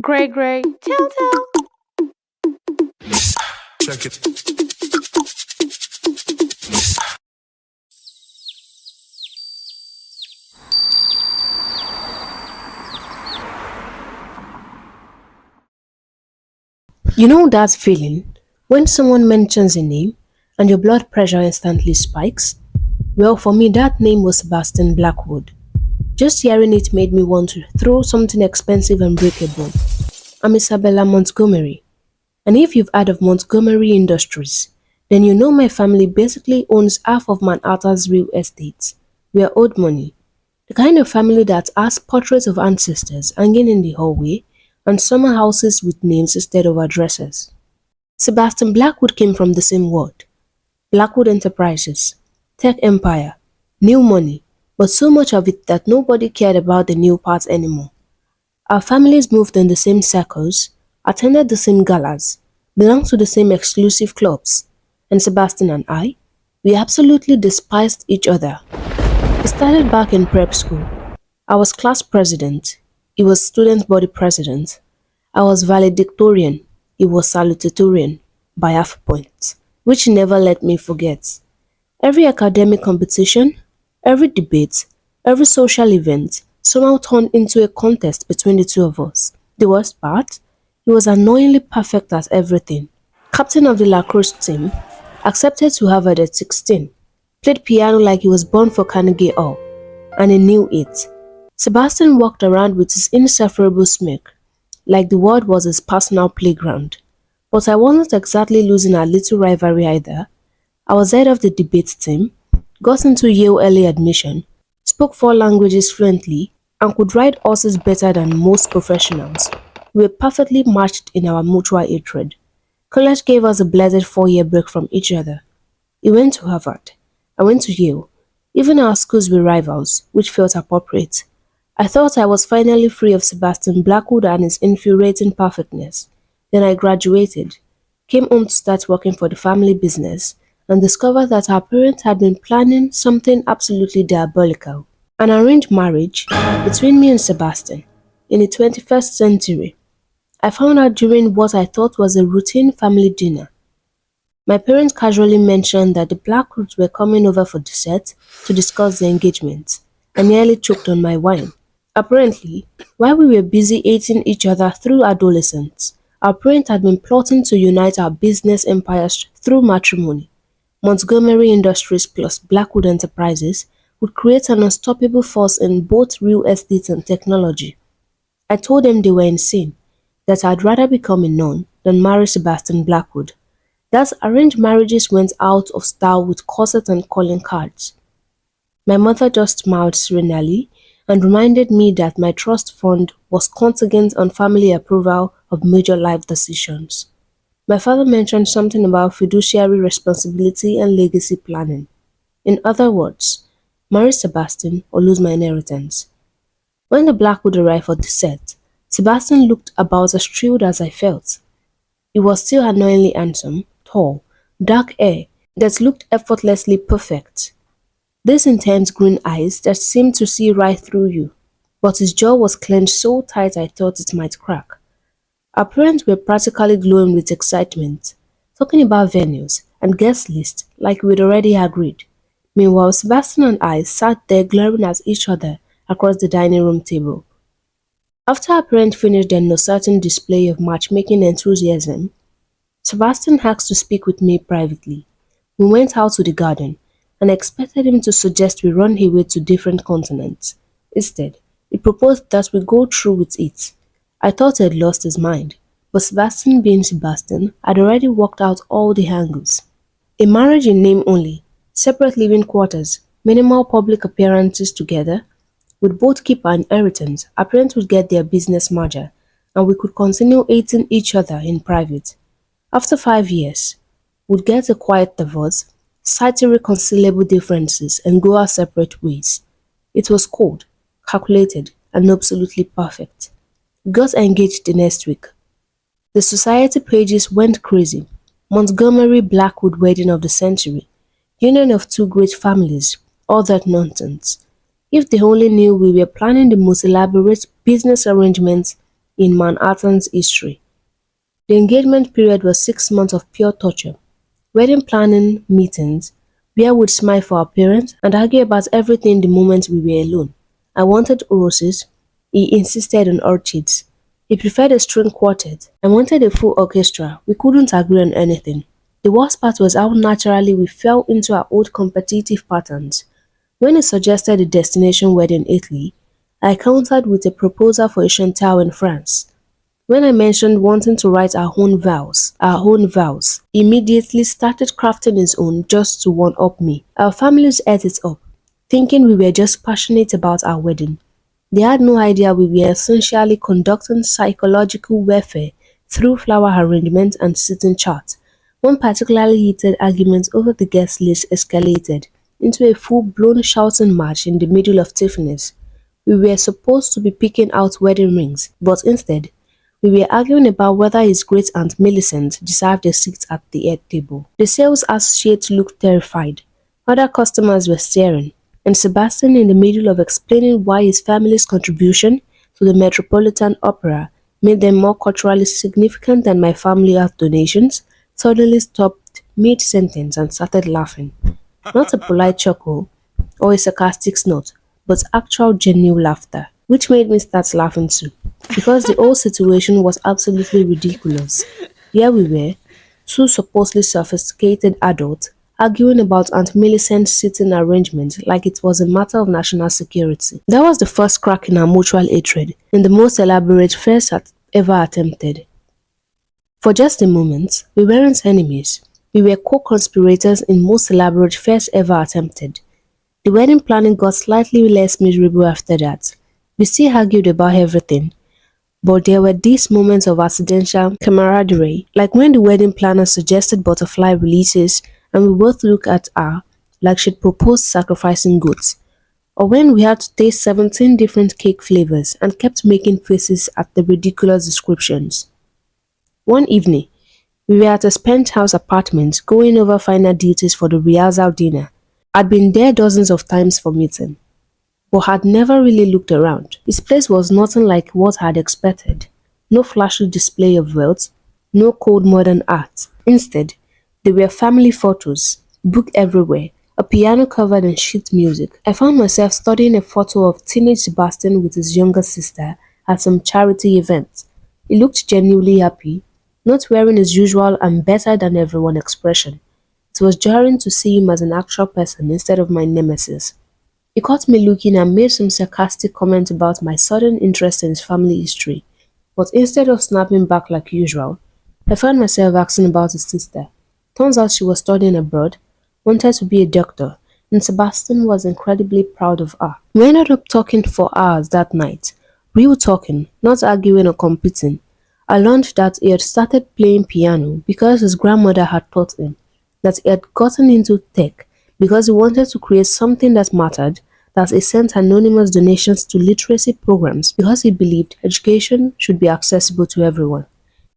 Gray, telltale. Check it. You know that feeling when someone mentions a name and your blood pressure instantly spikes? Well, for me, that name was Sebastian Blackwood. Just hearing it made me want to throw something expensive and breakable. I'm Isabella Montgomery, and if you've heard of Montgomery Industries, then you know my family basically owns half of Manhattan's real estate. We are old money, the kind of family that has portraits of ancestors hanging in the hallway and summer houses with names instead of addresses. Sebastian Blackwood came from the same word. Blackwood Enterprises, tech empire, new money, but so much of it that nobody cared about the new parts anymore. Our families moved in the same circles, attended the same galas, belonged to the same exclusive clubs, and Sebastian and I, we absolutely despised each other. It started back in prep school. I was class president, he was student body president. I was valedictorian, he was salutatorian, by half a point, which he never let me forget. Every academic competition, every debate, every social event somehow turned into a contest between the two of us. The worst part? He was annoyingly perfect at everything. Captain of the lacrosse team, accepted to Harvard at 16, played piano like he was born for Carnegie Hall, and he knew it. Sebastian walked around with his insufferable smirk, like the world was his personal playground. But I wasn't exactly losing our little rivalry either. I was head of the debate team, got into Yale early admission, spoke four languages fluently, and could ride horses better than most professionals. We were perfectly matched in our mutual hatred. College gave us a blessed 4-year break from each other. He went to Harvard. I went to Yale. Even our schools were rivals, which felt appropriate. I thought I was finally free of Sebastian Blackwood and his infuriating perfectness. Then I graduated, came home to start working for the family business, and discovered that our parents had been planning something absolutely diabolical. An arranged marriage between me and Sebastian in the 21st century. I found out during what I thought was a routine family dinner. My parents casually mentioned that the Blackwoods were coming over for dessert to discuss the engagement. I nearly choked on my wine. Apparently, while we were busy hating each other through adolescence, our parents had been plotting to unite our business empires through matrimony. Montgomery Industries plus Blackwood Enterprises would create an unstoppable force in both real estate and technology. I told them they were insane, that I'd rather become a nun than marry Sebastian Blackwood. Thus, arranged marriages went out of style with corset and calling cards. My mother just smiled serenely and reminded me that my trust fund was contingent on family approval of major life decisions. My father mentioned something about fiduciary responsibility and legacy planning. In other words, marry Sebastian or lose my inheritance. When the Blackwood arrived for dessert, Sebastian looked about as thrilled as I felt. He was still annoyingly handsome, tall, dark hair that looked effortlessly perfect. These intense green eyes that seemed to see right through you. But his jaw was clenched so tight I thought it might crack. Our parents were practically glowing with excitement, talking about venues and guest lists like we'd already agreed. Meanwhile, Sebastian and I sat there glaring at each other across the dining room table. After our parents finished their no certain display of matchmaking enthusiasm, Sebastian asked to speak with me privately. We went out to the garden, and I expected him to suggest we run away to different continents. Instead, he proposed that we go through with it. I thought he had lost his mind, but Sebastian being Sebastian had already worked out all the angles. A marriage in name only, separate living quarters, minimal public appearances together. We'd both keep our inheritance, our parents would get their business merger, and we could continue hating each other in private. After 5 years, we'd get a quiet divorce, cite irreconcilable differences, and go our separate ways. It was cold, calculated, and absolutely perfect. We got engaged the next week. The society pages went crazy. Montgomery Blackwood wedding of the century, union of two great families, all that nonsense. If they only knew we were planning the most elaborate business arrangements in Manhattan's history. The engagement period was 6 months of pure torture. Wedding planning meetings where we'd smile for our parents and argue about everything the moment we were alone. I wanted roses. He insisted on orchids. He preferred a string quartet. I wanted a full orchestra. We couldn't agree on anything. The worst part was how naturally we fell into our old competitive patterns. When he suggested a destination wedding in Italy, I countered with a proposal for a Chantal in France. When I mentioned wanting to write our own vows, he immediately started crafting his own just to one-up me. Our families ate it up, thinking we were just passionate about our wedding. They had no idea we were essentially conducting psychological warfare through flower arrangement and seating chart. One particularly heated argument over the guest list escalated into a full-blown shouting match in the middle of Tiffany's. We were supposed to be picking out wedding rings, but instead, we were arguing about whether his great-aunt Millicent deserved a seat at the head table. The sales associate looked terrified. Other customers were staring, and Sebastian, in the middle of explaining why his family's contribution to the Metropolitan Opera made them more culturally significant than my family earth donations, suddenly stopped mid-sentence and started laughing. Not a polite chuckle or a sarcastic snort, but actual genuine laughter, which made me start laughing too, because the whole situation was absolutely ridiculous. Here we were, two supposedly sophisticated adults, arguing about Aunt Millicent's seating arrangement like it was a matter of national security. That was the first crack in our mutual hatred, and the most elaborate first ever attempted. For just a moment, we weren't enemies. We were co-conspirators in most elaborate first ever attempted. The wedding planning got slightly less miserable after that. We still argued about everything, but there were these moments of accidental camaraderie, like when the wedding planner suggested butterfly releases and we both looked at her like she'd proposed sacrificing goats, or when we had to taste 17 different cake flavors and kept making faces at the ridiculous descriptions. One evening, we were at a penthouse apartment going over final duties for the rehearsal dinner. I'd been there dozens of times for meeting, but had never really looked around. His place was nothing like what I'd expected. No flashy display of wealth, no cold modern art. Instead, there were family photos, booked everywhere, a piano covered in sheet music. I found myself studying a photo of teenage Sebastian with his younger sister at some charity event. He looked genuinely happy, not wearing his usual "I'm better than everyone" expression. It was jarring to see him as an actual person instead of my nemesis. He caught me looking and made some sarcastic comment about my sudden interest in his family history, but instead of snapping back like usual, I found myself asking about his sister. Turns out she was studying abroad, wanted to be a doctor, and Sebastian was incredibly proud of her. We ended up talking for hours that night. Real talking, not arguing or competing. I learned that he had started playing piano because his grandmother had taught him, that he had gotten into tech because he wanted to create something that mattered, that he sent anonymous donations to literacy programs because he believed education should be accessible to everyone.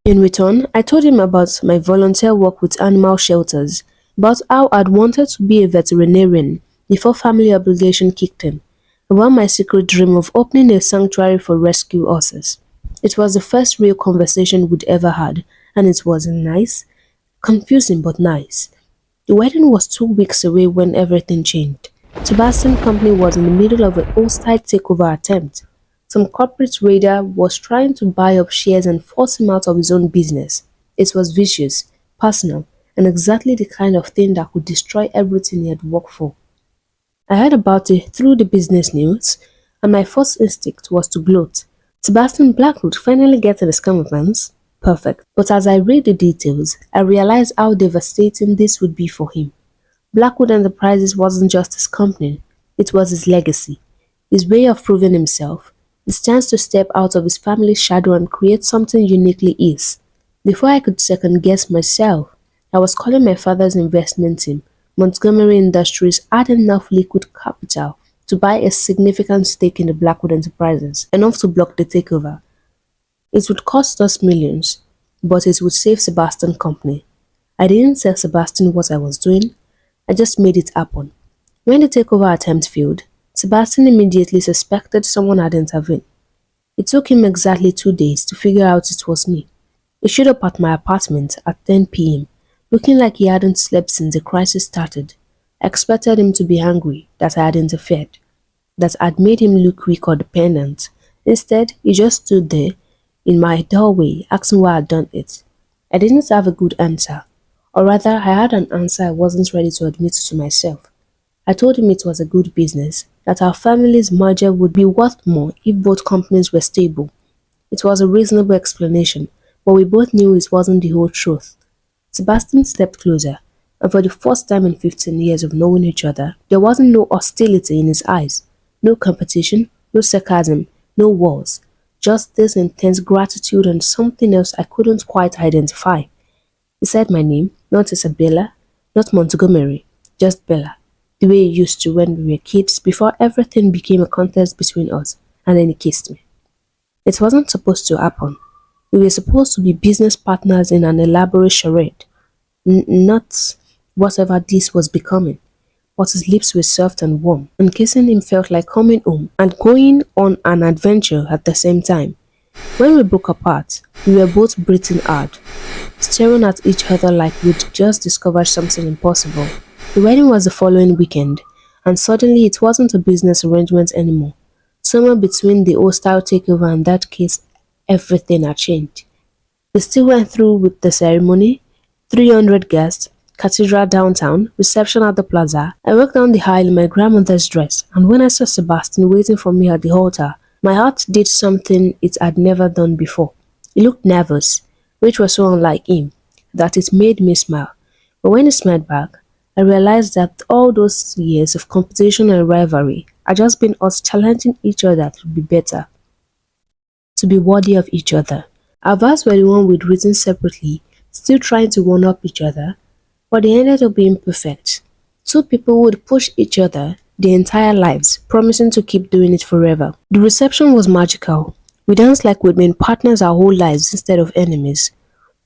In return, I told him about my volunteer work with animal shelters, about how I'd wanted to be a veterinarian before family obligation kicked in, about my secret dream of opening a sanctuary for rescue horses. It was the first real conversation we'd ever had, and it was nice, confusing but nice. The wedding was 2 weeks away when everything changed. Sebastian's company was in the middle of a hostile takeover attempt. Some corporate raider was trying to buy up shares and force him out of his own business. It was vicious, personal, and exactly the kind of thing that could destroy everything he had worked for. I heard about it through the business news, and my first instinct was to gloat. Sebastian Blackwood finally getting his comeuppance? Perfect. But as I read the details, I realized how devastating this would be for him. Blackwood Enterprises wasn't just his company, it was his legacy, his way of proving himself, his chance to step out of his family's shadow and create something uniquely his. Before I could second guess myself, I was calling my father's investment team. Montgomery Industries had enough liquid capital to buy a significant stake in the Blackwood Enterprises, enough to block the takeover. It would cost us millions, but it would save Sebastian's company. I didn't tell Sebastian what I was doing, I just made it happen. When the takeover attempt failed, Sebastian immediately suspected someone had intervened. It took him exactly 2 days to figure out it was me. He showed up at my apartment at 10 p.m., looking like he hadn't slept since the crisis started. I expected him to be angry that I had interfered, that I'd made him look weak or dependent. Instead, he just stood there in my doorway asking why I'd done it. I didn't have a good answer, or rather, I had an answer I wasn't ready to admit to myself. I told him it was a good business, that our family's merger would be worth more if both companies were stable. It was a reasonable explanation, but we both knew it wasn't the whole truth. Sebastian stepped closer, and for the first time in 15 years of knowing each other, there wasn't no hostility in his eyes, no competition, no sarcasm, no walls, just this intense gratitude and something else I couldn't quite identify. He said my name, not Isabella, not Montgomery, just Bella, the way he used to when we were kids before everything became a contest between us, and then he kissed me. It wasn't supposed to happen. We were supposed to be business partners in an elaborate charade, not whatever this was becoming. But his lips were soft and warm, and kissing him felt like coming home and going on an adventure at the same time. When we broke apart, we were both breathing hard, staring at each other like we'd just discovered something impossible. The wedding was the following weekend, and suddenly it wasn't a business arrangement anymore. Somewhere between the hostile takeover and that case, everything had changed. We still went through with the ceremony, 300 guests, cathedral downtown, reception at the plaza. I walked down the aisle in my grandmother's dress, and when I saw Sebastian waiting for me at the altar, my heart did something it had never done before. He looked nervous, which was so unlike him, that it made me smile. But when he smiled back, I realized that all those years of competition and rivalry had just been us challenging each other to be better, to be worthy of each other. Our vows were the one we'd written separately, still trying to one up each other, but they ended up being perfect. Two people would push each other their entire lives, promising to keep doing it forever. The reception was magical. We danced like we'd been partners our whole lives instead of enemies.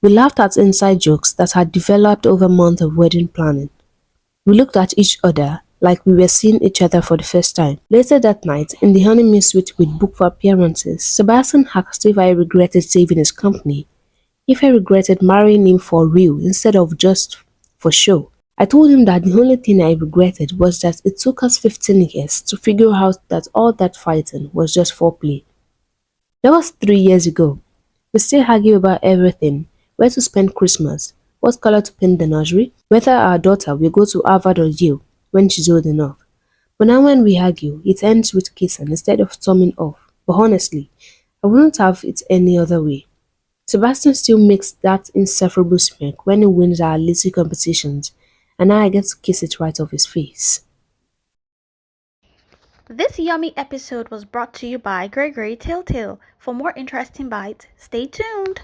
We laughed at inside jokes that had developed over months of wedding planning. We looked at each other like we were seeing each other for the first time. Later that night, in the honeymoon suite we'd booked for appearances, Sebastian asked if I regretted saving his company, if I regretted marrying him for real instead of just for show. I told him that the only thing I regretted was that it took us 15 years to figure out that all that fighting was just foreplay. That was 3 years ago. We still argue about everything: where to spend Christmas, what color to paint the nursery, whether our daughter will go to Harvard or Yale when she's old enough. But now when we argue, it ends with kissing instead of storming off. But honestly, I wouldn't have it any other way. Sebastian still makes that insufferable smirk when he wins our little competitions, and now I get to kiss it right off his face. This yummy episode was brought to you by Gregory Telltale. For more interesting bites, stay tuned.